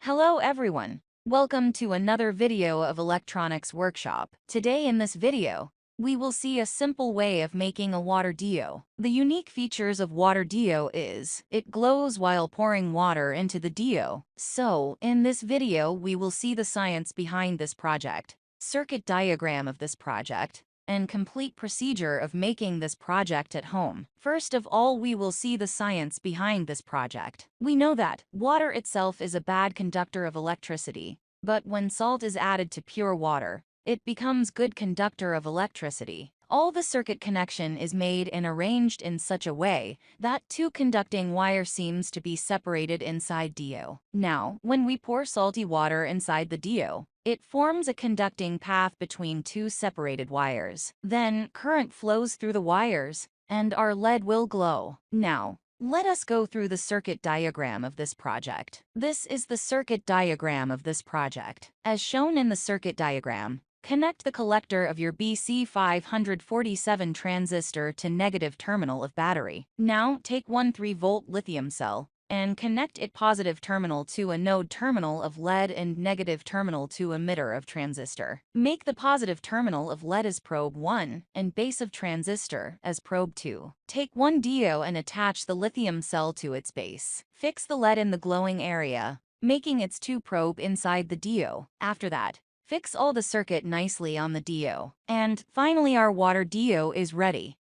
Hello everyone. Welcome to another video of Electronics Workshop. Today in this video, we will see a simple way of making a water deo. The unique features of water deo is, it glows while pouring water into the deo. So, in this video we will see the science behind this project, circuit diagram of this project, and complete procedure of making this project at home. First of all, we will see the science behind this project. We know that water itself is a bad conductor of electricity, but when salt is added to pure water, it becomes good conductor of electricity. All the circuit connection is made and arranged in such a way that two conducting wire seems to be separated inside deo. Now, when we pour salty water inside the deo, it forms a conducting path between two separated wires. Then, current flows through the wires, and our LED will glow. Now, let us go through the circuit diagram of this project. This is the circuit diagram of this project. As shown in the circuit diagram, connect the collector of your BC547 transistor to negative terminal of battery. Now, take one 3-volt lithium cell and connect it positive terminal to a node terminal of LED and negative terminal to emitter of transistor. Make the positive terminal of LED as probe 1 and base of transistor as probe 2. Take one deo and attach the lithium cell to its base. Fix the LED in the glowing area, making its 2 probe inside the deo. After that, fix all the circuit nicely on the deo. And finally our water deo is ready.